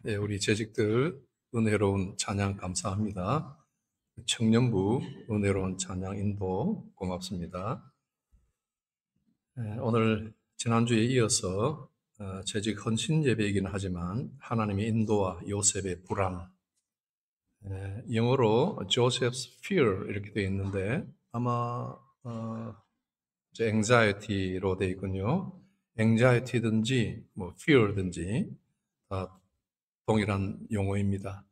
네, 우리 재직들 은혜로운 찬양 감사합니다. 청년부 은혜로운 찬양 인도 고맙습니다. 오늘 지난주에 이어서 재직 헌신 예배이긴 하지만 하나님의 인도와 요셉의 불안, 영어로 Joseph's Fear 이렇게 되어 있는데 아마 anxiety로 되어 있군요. anxiety든지 fear든지 다 동일한 용어입니다.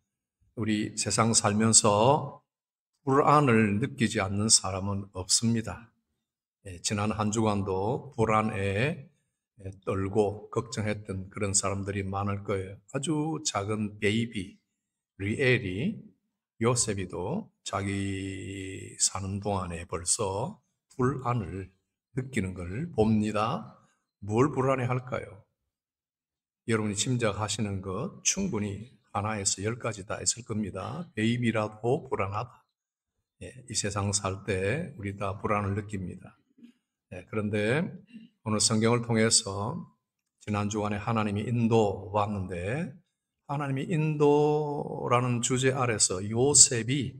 우리 세상 살면서 불안을 느끼지 않는 사람은 없습니다. 지난 한 주간도 불안에 떨고 걱정했던 그런 사람들이 많을 거예요. 아주 작은 베이비, 리엘이, 요셉이도 자기 사는 동안에 벌써 불안을 느끼는 걸 봅니다. 뭘 불안해 할까요? 여러분이 짐작하시는 것 충분히 하나에서 10가지 다 있을 겁니다. 베이비라도 불안하다. 이 세상 살 때 우리 다 불안을 느낍니다. 그런데 오늘 성경을 통해서 지난 주간에 하나님이 인도 왔는데 하나님이 인도라는 주제 아래서 요셉이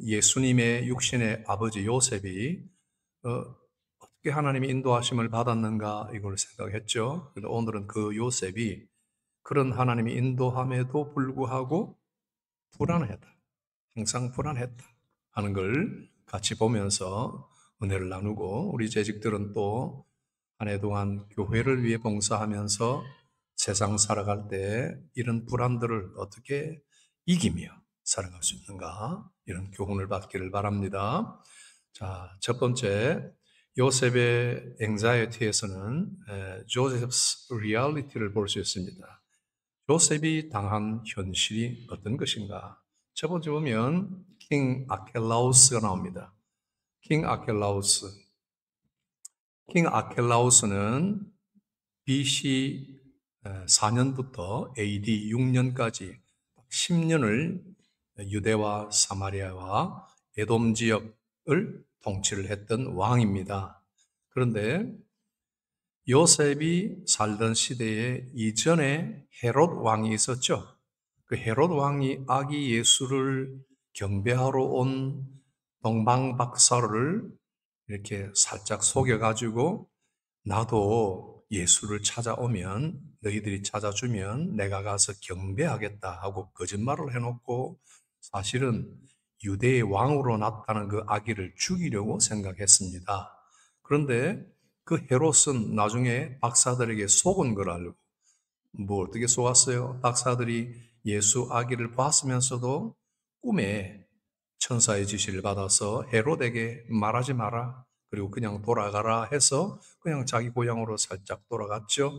예수님의 육신의 아버지 요셉이 어떻게 하나님이 인도하심을 받았는가 이걸 생각했죠. 그런데 오늘은 그 요셉이 그런 하나님이 인도함에도 불구하고 불안했다. 항상 불안했다 하는 걸 같이 보면서 은혜를 나누고 우리 재직들은 또 한 해 동안 교회를 위해 봉사하면서 세상 살아갈 때 이런 불안들을 어떻게 이기며 살아갈 수 있는가 이런 교훈을 받기를 바랍니다. 자, 첫 번째 요셉의 anxiety에서는 Joseph's reality를 볼 수 있습니다. 요셉이 당한 현실이 어떤 것인가? 첫 번째 보면 킹 아켈라우스가 나옵니다. 킹 아켈라우스는 BC 4년부터 AD 6년까지 10년을 유대와 사마리아와 에돔 지역을 통치를 했던 왕입니다. 그런데 요셉이 살던 시대에 이전에 헤롯 왕이 있었죠. 그 헤롯 왕이 아기 예수를 경배하러 온 동방박사를 이렇게 살짝 속여가지고 나도 예수를 찾아오면 너희들이 찾아주면 내가 가서 경배하겠다 하고 거짓말을 해놓고 사실은 유대의 왕으로 나타난 그 아기를 죽이려고 생각했습니다. 그런데 그 헤롯은 나중에 박사들에게 속은 걸 알고 뭐 어떻게 속았어요? 박사들이 예수 아기를 봤으면서도 꿈에 천사의 지시를 받아서 헤롯에게 말하지 마라. 그리고 그냥 돌아가라 해서 그냥 자기 고향으로 살짝 돌아갔죠.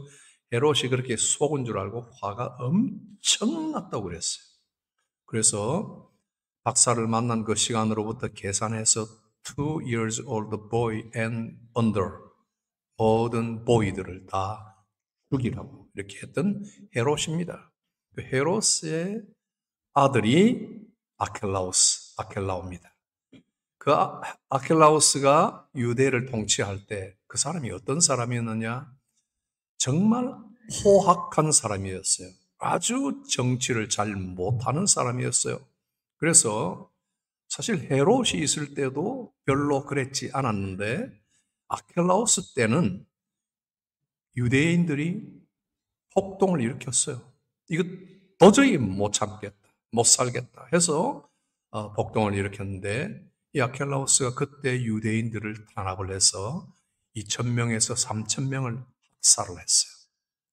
헤롯이 그렇게 속은 줄 알고 화가 엄청 났다고 그랬어요. 그래서 박사를 만난 그 시간으로부터 계산해서 2 years old boy and under 모든 보이들을 다 죽이라고 이렇게 했던 헤롯입니다. 그 헤롯의 아들이 아켈라오입니다. 그 아켈라우스가 유대를 통치할 때 그 사람이 어떤 사람이었느냐? 정말 포악한 사람이었어요. 아주 정치를 잘 못하는 사람이었어요. 그래서 사실 헤롯이 있을 때도 별로 그랬지 않았는데 아켈라우스 때는 유대인들이 폭동을 일으켰어요. 이거 도저히 못 참겠다, 못 살겠다 해서 폭동을 일으켰는데 이 아켈라우스가 그때 유대인들을 탄압을 해서 2,000명에서 3,000명을 학살을 했어요.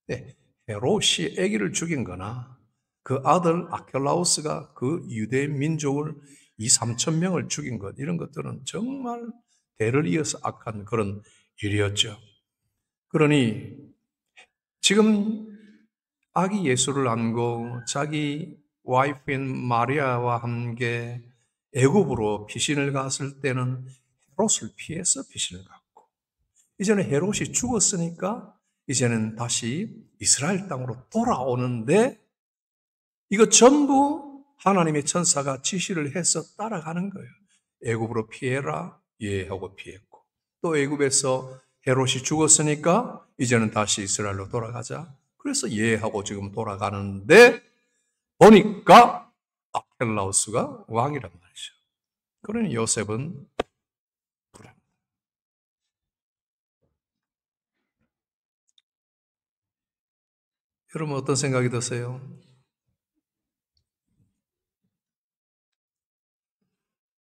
네, 헤롯이 아기를 죽인 거나 그 아들 아켈라우스가 그 유대 민족을 2,000~3,000명을 죽인 것 이런 것들은 정말 대를 이어서 악한 그런 일이었죠. 그러니 지금 아기 예수를 안고 자기 와이프인 마리아와 함께 애굽으로 피신을 갔을 때는 헤롯을 피해서 피신을 갔고 이제는 헤롯이 죽었으니까 이제는 다시 이스라엘 땅으로 돌아오는데 이거 전부 하나님의 천사가 지시를 해서 따라가는 거예요. 애굽으로 피해라. 예 하고 피했고 또 애굽에서 헤롯이 죽었으니까 이제는 다시 이스라엘로 돌아가자. 그래서 예 하고 지금 돌아가는데 보니까 아켈라우스가 왕이란 말이죠. 그러니 요셉은 불안. 여러분 어떤 생각이 드세요?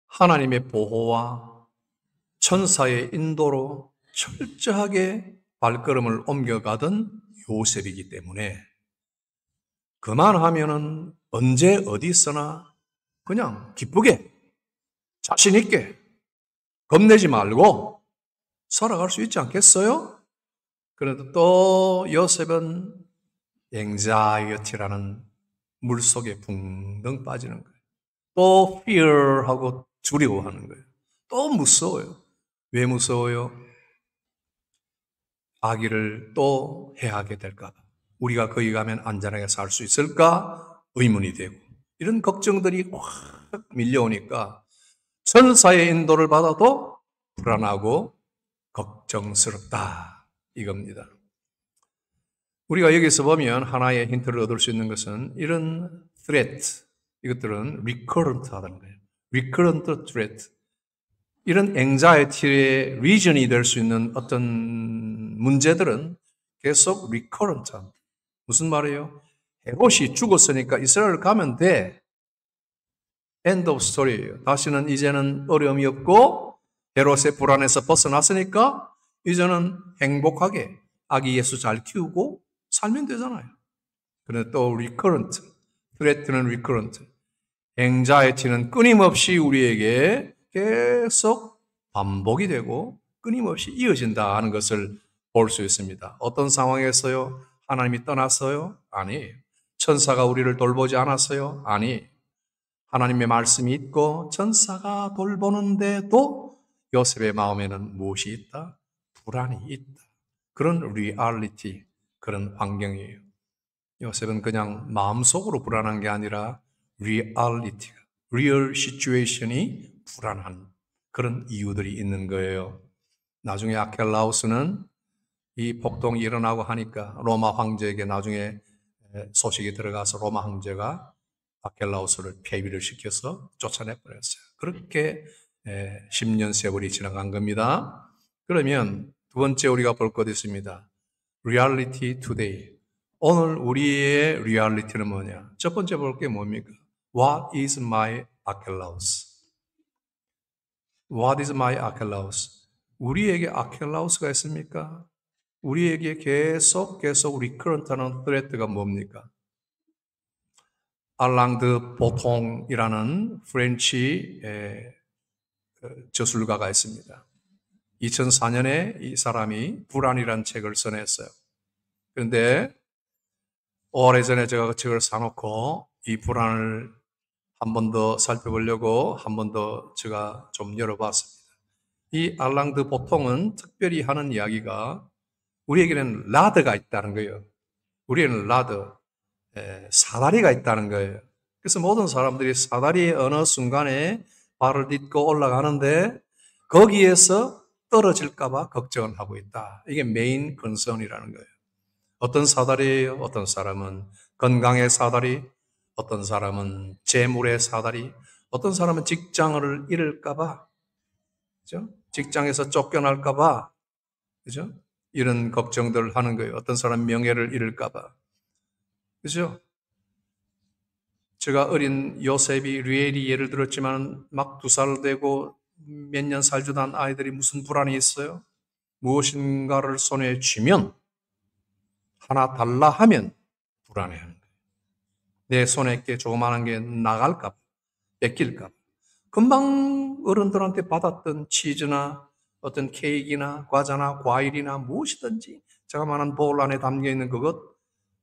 하나님의 보호와 천사의 인도로 철저하게 발걸음을 옮겨가던 요셉이기 때문에 그만하면은 언제 어디서나 그냥 기쁘게 자신 있게 겁내지 말고 살아갈 수 있지 않겠어요? 그런데 또 요셉은 앵자이어티라는 물속에 붕덩 빠지는 거예요. 또 fear하고 두려워하는 거예요. 또 무서워요. 왜 무서워요? 아기를 또 해하게 될까 봐. 우리가 거기 가면 안전하게 살 수 있을까? 의문이 되고 이런 걱정들이 확 밀려오니까 천사의 인도를 받아도 불안하고 걱정스럽다 이겁니다. 우리가 여기서 보면 하나의 힌트를 얻을 수 있는 것은 이런 threat, 이것들은 recurrent 하다는 거예요. recurrent threat. 이런 anxiety의 reason이 될 수 있는 어떤 문제들은 계속 recurrent 합니다. 무슨 말이에요? 헤롯이 죽었으니까 이스라엘 가면 돼. end of story예요. 다시는 이제는 어려움이 없고 헤롯의 불안에서 벗어났으니까 이제는 행복하게 아기 예수 잘 키우고 살면 되잖아요. 그런데 또 recurrent, threat는 recurrent, anxiety는 끊임없이 우리에게 계속 반복이 되고 끊임없이 이어진다 하는 것을 볼 수 있습니다. 어떤 상황에서요? 하나님이 떠났어요? 아니. 천사가 우리를 돌보지 않았어요? 아니. 하나님의 말씀이 있고 천사가 돌보는데도 요셉의 마음에는 무엇이 있다? 불안이 있다. 그런 리얼리티, 그런 환경이에요. 요셉은 그냥 마음속으로 불안한 게 아니라 리얼리티가, 리얼 시츄에이션이 불안한 그런 이유들이 있는 거예요. 나중에 아켈라우스는 이 폭동이 일어나고 하니까 로마 황제에게 나중에 소식이 들어가서 로마 황제가 아켈라우스를 폐위를 시켜서 쫓아내버렸어요. 그렇게 10년 세월이 지나간 겁니다. 그러면 두 번째 우리가 볼 것 있습니다. Reality today. 오늘 우리의 리얼리티는 뭐냐? 첫 번째 볼 게 뭡니까? What is my Archelaus? What is my Archelaus? 우리에게 아켈라우스가 있습니까? 우리에게 계속 리커런트하는 threat가 뭡니까? 알랑드 보통이라는 프렌치 저술가가 있습니다. 2004년에 이 사람이 불안이라는 책을 써냈어요. 그런데 오래전에 제가 그 책을 사놓고 이 불안을 한 번 더 살펴보려고 한 번 더 제가 좀 열어봤습니다. 이 알랑드 보통은 특별히 하는 이야기가 우리에게는 라드가 있다는 거예요. 우리에는 라드, 사다리가 있다는 거예요. 그래서 모든 사람들이 사다리의 어느 순간에 발을 딛고 올라가는데 거기에서 떨어질까봐 걱정을 하고 있다. 이게 메인 컨선이라는 거예요. 어떤 사다리예요? 어떤 사람은 건강의 사다리, 어떤 사람은 재물의 사다리, 어떤 사람은 직장을 잃을까봐, 그죠? 직장에서 쫓겨날까봐, 그죠? 이런 걱정들을 하는 거예요. 어떤 사람은 명예를 잃을까봐, 그죠? 제가 어린 요셉이 류엘이 예를 들었지만 막 2살 되고 몇 년 살지도 않은 아이들이 무슨 불안이 있어요? 무엇인가를 손에 쥐면 하나 달라 하면 불안해하는 거예요. 내 손에 있게 조그마한 게 나갈까 봐, 뺏길까 봐. 금방 어른들한테 받았던 치즈나 어떤 케이크나 과자나 과일이나 무엇이든지 자그마한 볼 안에 담겨있는 그것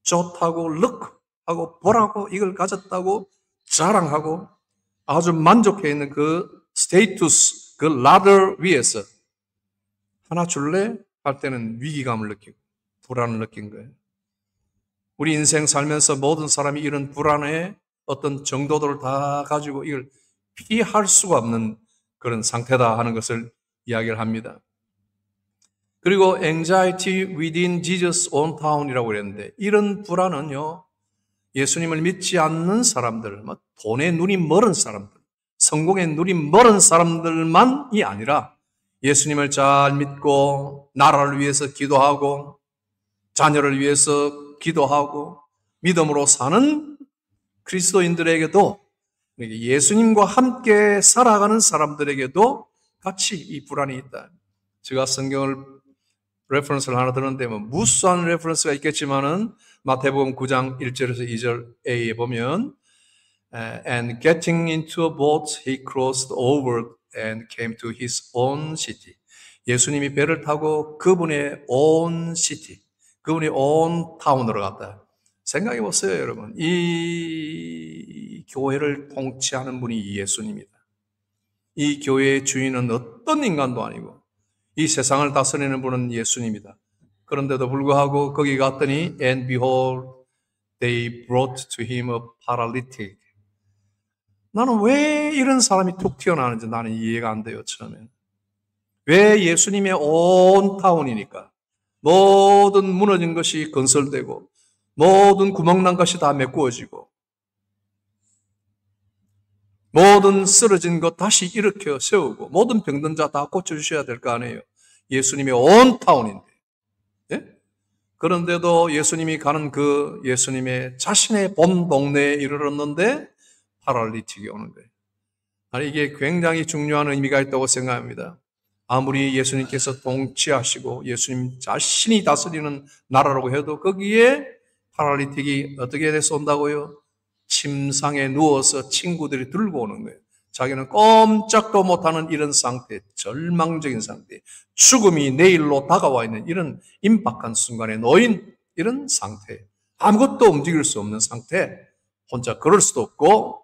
좋다고 럭 하고 보라고 이걸 가졌다고 자랑하고 아주 만족해 있는 그 스테이투스, 그 라더 위에서 하나 줄래? 할 때는 위기감을 느끼고 불안을 느낀 거예요. 우리 인생 살면서 모든 사람이 이런 불안의 어떤 정도들을 다 가지고 이걸 피할 수가 없는 그런 상태다 하는 것을 이야기를 합니다. 그리고 anxiety within Jesus' own town이라고 그랬는데 이런 불안은요, 예수님을 믿지 않는 사람들, 돈에 눈이 멀은 사람들, 성공에 눈이 멀은 사람들만이 아니라 예수님을 잘 믿고 나라를 위해서 기도하고 자녀를 위해서 기도하고 믿음으로 사는 그리스도인들에게도, 예수님과 함께 살아가는 사람들에게도 같이 이 불안이 있다. 제가 성경을 레퍼런스를 하나 들었는데 무수한 레퍼런스가 있겠지만은 마태복음 9장 1절에서 2절 A에 보면 And getting into a boat, he crossed over and came to his own city. 예수님이 배를 타고 그분의 own city, 그분의 own town으로 갔다. 생각해 보세요, 여러분. 이 교회를 통치하는 분이 예수님이다. 이 교회의 주인은 어떤 인간도 아니고 이 세상을 다스리는 분은 예수님이다. 그런데도 불구하고 거기 갔더니 And behold, they brought to him a paralytic. 나는 왜 이런 사람이 툭 튀어나오는지 나는 이해가 안 돼요, 처음에는. 왜 예수님의 온 타운이니까 모든 무너진 것이 건설되고 모든 구멍난 것이 다 메꾸어지고 모든 쓰러진 것 다시 일으켜 세우고 모든 병든 자 다 고쳐주셔야 될 거 아니에요. 예수님의 온 타운인데. 예? 그런데도 예수님이 가는 그 예수님의 자신의 본 동네에 이르렀는데 파랄리틱이 오는 거예요. 아니, 이게 굉장히 중요한 의미가 있다고 생각합니다. 아무리 예수님께서 통치하시고 예수님 자신이 다스리는 나라라고 해도 거기에 파랄리틱이 어떻게 돼서 온다고요? 침상에 누워서 친구들이 들고 오는 거예요. 자기는 꼼짝도 못하는 이런 상태, 절망적인 상태, 죽음이 내일로 다가와 있는 이런 임박한 순간에 놓인 이런 상태, 아무것도 움직일 수 없는 상태, 혼자 걸을 수도 없고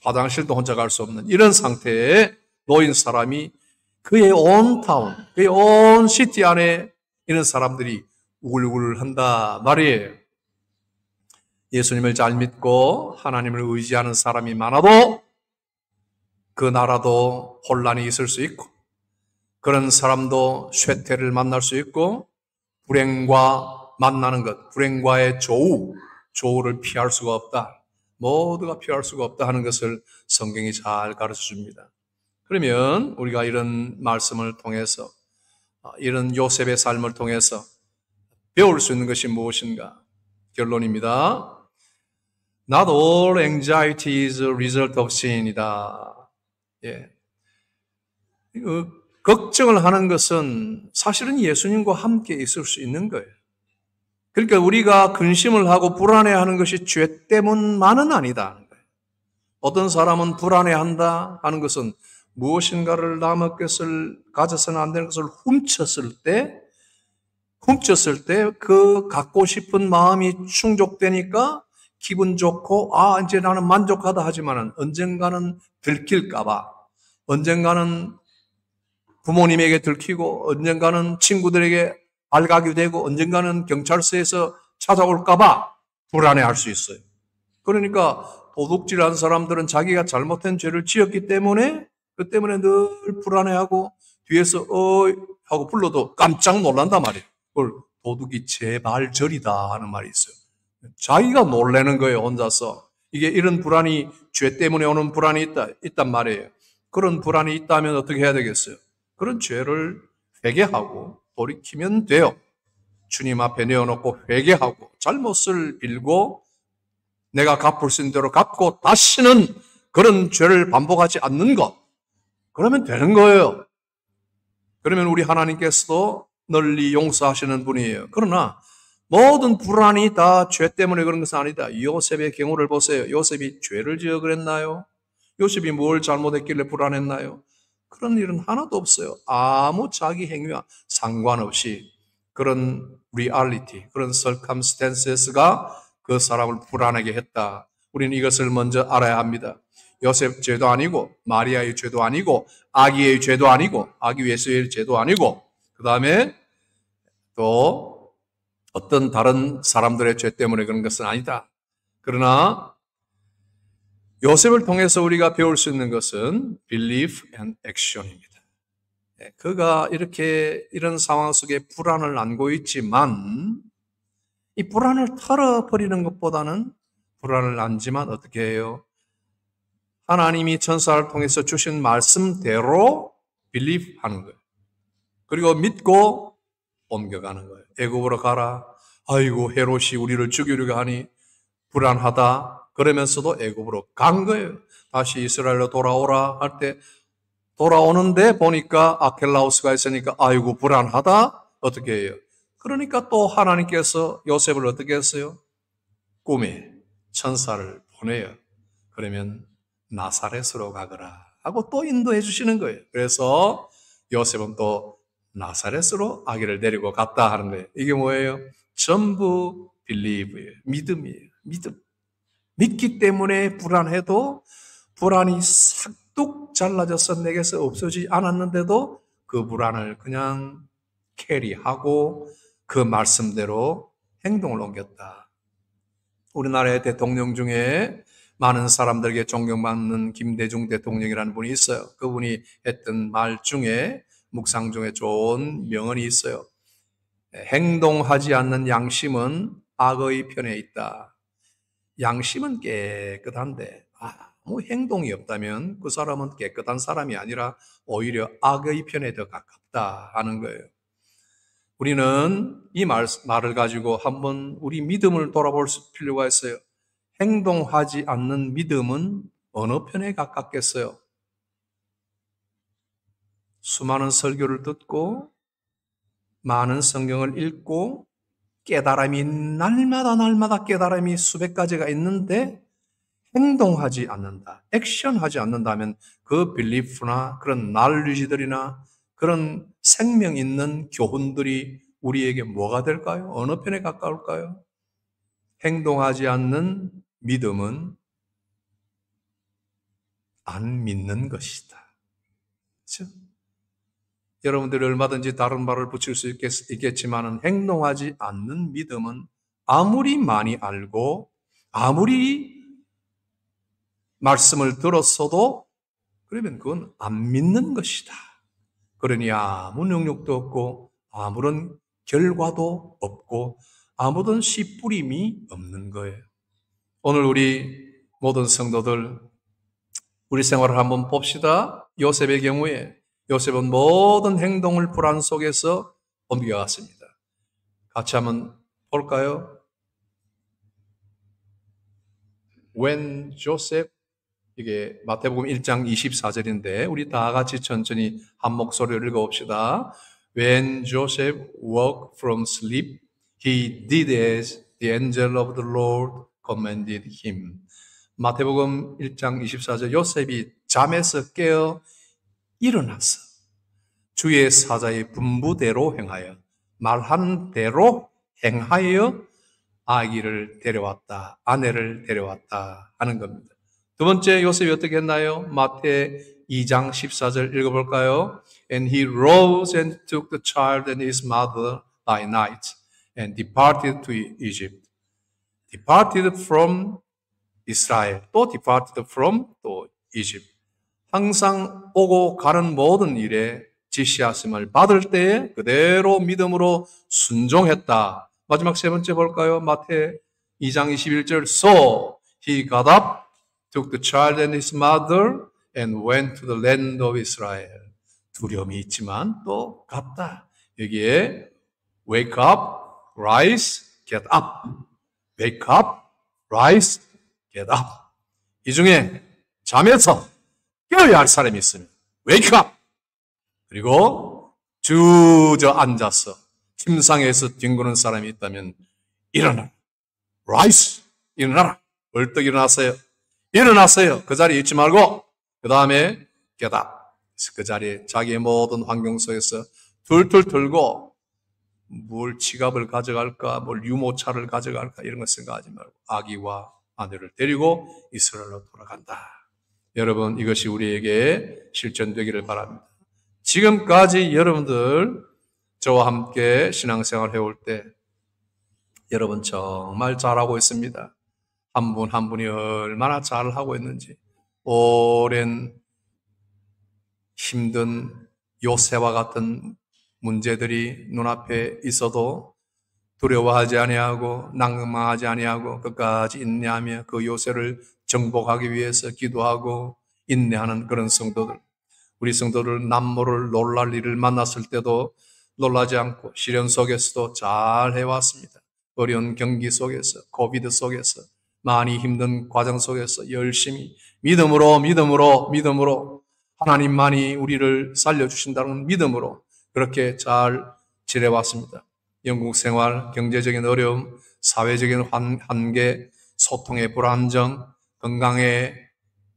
화장실도 혼자 갈 수 없는 이런 상태에 놓인 사람이 그의 온 타운, 그의 온 시티 안에 있는 사람들이 우글우글한다 말이에요. 예수님을 잘 믿고 하나님을 의지하는 사람이 많아도 그 나라도 혼란이 있을 수 있고 그런 사람도 쇠퇴를 만날 수 있고 불행과 만나는 것, 불행과의 조우를 피할 수가 없다. 모두가 피할 수가 없다 하는 것을 성경이 잘 가르쳐 줍니다. 그러면 우리가 이런 말씀을 통해서, 이런 요셉의 삶을 통해서 배울 수 있는 것이 무엇인가? 결론입니다. Not all anxiety is a result of sin이다. 예. 걱정을 하는 것은 사실은 예수님과 함께 있을 수 있는 거예요. 그러니까 우리가 근심을 하고 불안해하는 것이 죄 때문만은 아니다. 어떤 사람은 불안해한다 하는 것은 무엇인가를 남의 것을 가져서는 안 되는 것을 훔쳤을 때 그 갖고 싶은 마음이 충족되니까 기분 좋고 이제 나는 만족하다 하지만은 언젠가는 들킬까봐, 언젠가는 부모님에게 들키고 언젠가는 친구들에게 알가게 되고 언젠가는 경찰서에서 찾아올까봐 불안해할 수 있어요. 그러니까 도둑질한 사람들은 자기가 잘못된 죄를 지었기 때문에 그 때문에 늘 불안해하고 뒤에서 하고 불러도 깜짝 놀란단 말이에요. 그걸 도둑이 제발 저리다 하는 말이 있어요. 자기가 놀라는 거예요, 혼자서. 이게 이런 불안이 죄 때문에 오는 불안이 있단 말이에요. 그런 불안이 있다면 어떻게 해야 되겠어요? 그런 죄를 회개하고 돌이키면 돼요. 주님 앞에 내어놓고 회개하고 잘못을 빌고 내가 갚을 수 있는 대로 갚고 다시는 그런 죄를 반복하지 않는 것. 그러면 되는 거예요. 그러면 우리 하나님께서도 널리 용서하시는 분이에요. 그러나 모든 불안이 다 죄 때문에 그런 것은 아니다. 요셉의 경우를 보세요. 요셉이 죄를 지어 그랬나요? 요셉이 뭘 잘못했길래 불안했나요? 그런 일은 하나도 없어요. 아무 자기 행위와 상관없이 그런 리얼리티, 그런 circumstances가 그 사람을 불안하게 했다. 우리는 이것을 먼저 알아야 합니다. 요셉 죄도 아니고 마리아의 죄도 아니고 아기의 죄도 아니고 아기 예수의 죄도 아니고 그 다음에 또 어떤 다른 사람들의 죄 때문에 그런 것은 아니다. 그러나 요셉을 통해서 우리가 배울 수 있는 것은 belief and action입니다. 그가 이렇게 이런 상황 속에 불안을 안고 있지만 이 불안을 털어버리는 것보다는 불안을 안지만 어떻게 해요? 하나님이 천사를 통해서 주신 말씀대로 believe 하는 거예요. 그리고 믿고 옮겨가는 거예요. 애굽으로 가라. 아이고 헤롯이 우리를 죽이려고 하니 불안하다. 그러면서도 애굽으로 간 거예요. 다시 이스라엘로 돌아오라 할 때 돌아오는데 보니까 아켈라우스가 있으니까 아이고 불안하다. 어떻게 해요? 그러니까 또 하나님께서 요셉을 어떻게 했어요? 꿈에 천사를 보내요. 그러면 나사렛으로 가거라 하고 또 인도해 주시는 거예요. 그래서 요셉은 또 나사렛으로 아기를 데리고 갔다 하는 거예요. 이게 뭐예요? 전부 believe예요. 믿음이에요. 믿음. 믿기 때문에 불안해도 불안이 싹둑 잘라져서 내게서 없어지지 않았는데도 그 불안을 그냥 캐리하고 그 말씀대로 행동을 옮겼다. 우리나라의 대통령 중에 많은 사람들에게 존경받는 김대중 대통령이라는 분이 있어요. 그분이 했던 말 중에 묵상 중에 좋은 명언이 있어요. 행동하지 않는 양심은 악의 편에 있다. 양심은 깨끗한데 아무 행동이 없다면 그 사람은 깨끗한 사람이 아니라 오히려 악의 편에 더 가깝다 하는 거예요. 우리는 이 말을 가지고 한번 우리 믿음을 돌아볼 필요가 있어요. 행동하지 않는 믿음은 어느 편에 가깝겠어요? 수많은 설교를 듣고 많은 성경을 읽고 깨달음이 날마다 깨달음이 수백 가지가 있는데 행동하지 않는다, 액션하지 않는다면 그 빌리프나 그런 날리지들이나 그런 생명 있는 교훈들이 우리에게 뭐가 될까요? 어느 편에 가까울까요? 행동하지 않는 믿음은 안 믿는 것이다. 그렇죠? 여러분들이 얼마든지 다른 말을 붙일 수 있겠지만 행동하지 않는 믿음은 아무리 많이 알고 아무리 말씀을 들었어도 그러면 그건 안 믿는 것이다. 그러니 아무 능력도 없고 아무런 결과도 없고 아무런 씨뿌림이 없는 거예요. 오늘 우리 모든 성도들 우리 생활을 한번 봅시다. 요셉의 경우에 요셉은 모든 행동을 불안 속에서 옮겨갔습니다. 같이 한번 볼까요? When Joseph, 이게 마태복음 1장 24절인데 우리 다 같이 천천히 한 목소리로 읽어봅시다. When Joseph woke from sleep, he did as the angel of the Lord commanded him. 마태복음 1장 24절 요셉이 잠에서 깨어 일어나서 주의 사자의 분부대로 행하여 말한 대로 행하여 아기를 데려왔다, 아내를 데려왔다 하는 겁니다. 두 번째 요셉이 어떻게 했나요? 마태 2장 14절 읽어볼까요? And he rose and took the child and his mother by night and departed to Egypt. Departed from Israel. 또 departed from 또 Egypt. 항상 오고 가는 모든 일에 지시하심을 받을 때에 그대로 믿음으로 순종했다. 마지막 세 번째 볼까요? 마태 2장 21절 So he got up, took the child and his mother and went to the land of Israel. 두려움이 있지만 또 갔다. 여기에 wake up, rise, get up. wake up, rise, get up. 이 중에 잠에서 깨어야 할 사람이 있으면 wake up. 그리고 주저앉아서 침상에서 뒹구는 사람이 있다면 일어나라. rise. 일어나라. 벌떡 일어나세요. 일어나세요. 그 자리에 있지 말고 그 다음에 get up. 그 자리에 자기의 모든 환경 속에서 툴툴 털고 뭘 지갑을 가져갈까, 뭘 유모차를 가져갈까 이런 거 생각하지 말고 아기와 아내를 데리고 이스라엘로 돌아간다. 여러분 이것이 우리에게 실천되기를 바랍니다. 지금까지 여러분들 저와 함께 신앙생활 해올 때 여러분 정말 잘하고 있습니다. 한 분 한 분이 얼마나 잘하고 있는지 오랜 힘든 요새와 같은 문제들이 눈앞에 있어도 두려워하지 아니하고 낙망하지 아니하고 끝까지 인내하며 그 요새를 정복하기 위해서 기도하고 인내하는 그런 성도들, 우리 성도들 남모를 놀랄 일을 만났을 때도 놀라지 않고 시련 속에서도 잘 해왔습니다. 어려운 경기 속에서, 코비드 속에서, 많이 힘든 과정 속에서 열심히 믿음으로 하나님만이 우리를 살려주신다는 믿음으로 그렇게 잘 지내왔습니다. 영국 생활, 경제적인 어려움, 사회적인 한계, 소통의 불안정, 건강의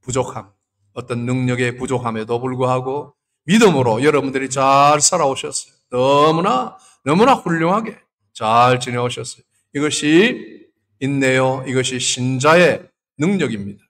부족함, 어떤 능력의 부족함에도 불구하고 믿음으로 여러분들이 잘 살아오셨어요. 너무나 훌륭하게 잘 지내오셨어요. 이것이 있네요. 이것이 신자의 능력입니다.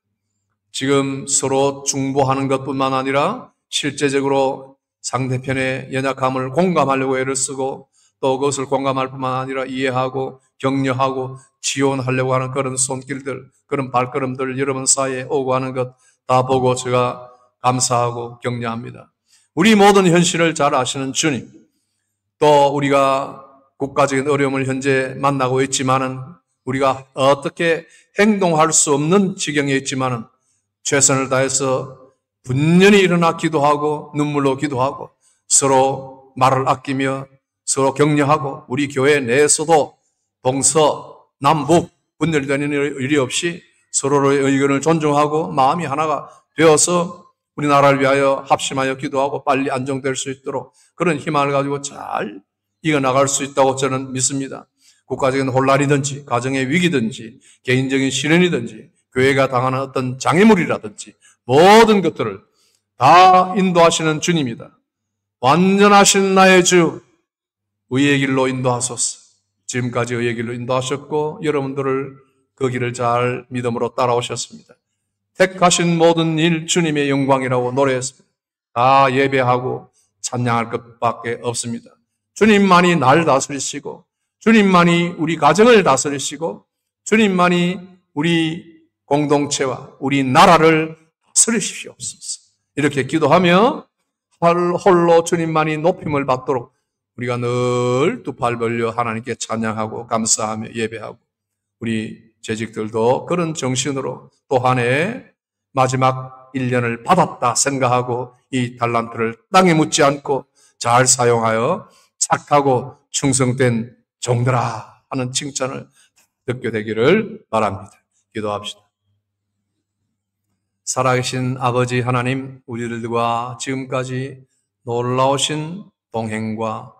지금 서로 중보하는 것뿐만 아니라 실제적으로 상대편의 연약함을 공감하려고 애를 쓰고 또 그것을 공감할 뿐만 아니라 이해하고 격려하고 지원하려고 하는 그런 손길들, 그런 발걸음들 여러분 사이에 오고 하는 것 다 보고 제가 감사하고 격려합니다. 우리 모든 현실을 잘 아시는 주님, 또 우리가 국가적인 어려움을 현재 만나고 있지만은 우리가 어떻게 행동할 수 없는 지경에 있지만은 최선을 다해서 분연히 일어나 기도하고 눈물로 기도하고 서로 말을 아끼며 서로 격려하고 우리 교회 내에서도 동서, 남북 분열되는 일이 없이 서로의 의견을 존중하고 마음이 하나가 되어서 우리나라를 위하여 합심하여 기도하고 빨리 안정될 수 있도록 그런 희망을 가지고 잘 이어나갈 수 있다고 저는 믿습니다. 국가적인 혼란이든지 가정의 위기든지 개인적인 시련이든지 교회가 당하는 어떤 장애물이라든지 모든 것들을 다 인도하시는 주님이다. 완전하신 나의 주, 의의 길로 인도하소서. 지금까지 의의 길로 인도하셨고 여러분들을 그 길을 잘 믿음으로 따라오셨습니다. 택하신 모든 일 주님의 영광이라고 노래했습니다. 다 예배하고 찬양할 것밖에 없습니다. 주님만이 날 다스리시고 주님만이 우리 가정을 다스리시고 주님만이 우리 공동체와 우리 나라를 다스리시옵소서. 이렇게 기도하며 홀로 주님만이 높임을 받도록 우리가 늘 두 팔 벌려 하나님께 찬양하고 감사하며 예배하고 우리 재직들도 그런 정신으로 또 한 해 마지막 1년을 받았다 생각하고 이 달란트를 땅에 묻지 않고 잘 사용하여 착하고 충성된 종들아 하는 칭찬을 듣게 되기를 바랍니다. 기도합시다. 살아계신 아버지 하나님, 우리들과 지금까지 놀라우신 동행과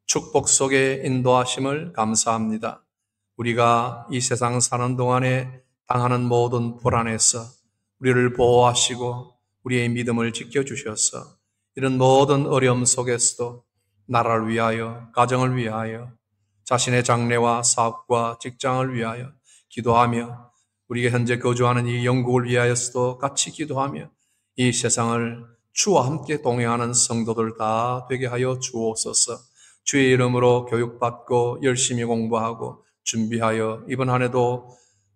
축복 속에 인도하심을 감사합니다. 우리가 이 세상 사는 동안에 당하는 모든 불안에서 우리를 보호하시고 우리의 믿음을 지켜주셔서 이런 모든 어려움 속에서도 나라를 위하여, 가정을 위하여, 자신의 장래와 사업과 직장을 위하여 기도하며 우리가 현재 거주하는 이 영국을 위하여서도 같이 기도하며 이 세상을 주와 함께 동행하는 성도들 다 되게 하여 주옵소서. 주의 이름으로 교육받고 열심히 공부하고 준비하여 이번 한 해도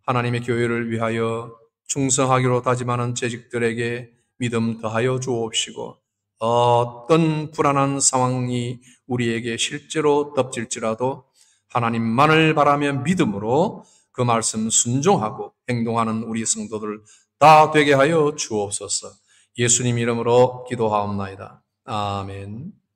하나님의 교회를 위하여 충성하기로 다짐하는 재직들에게 믿음 더하여 주옵시고 어떤 불안한 상황이 우리에게 실제로 덮칠지라도 하나님만을 바라며 믿음으로 그 말씀 순종하고 행동하는 우리 성도들 다 되게 하여 주옵소서. 예수님 이름으로 기도하옵나이다. 아멘.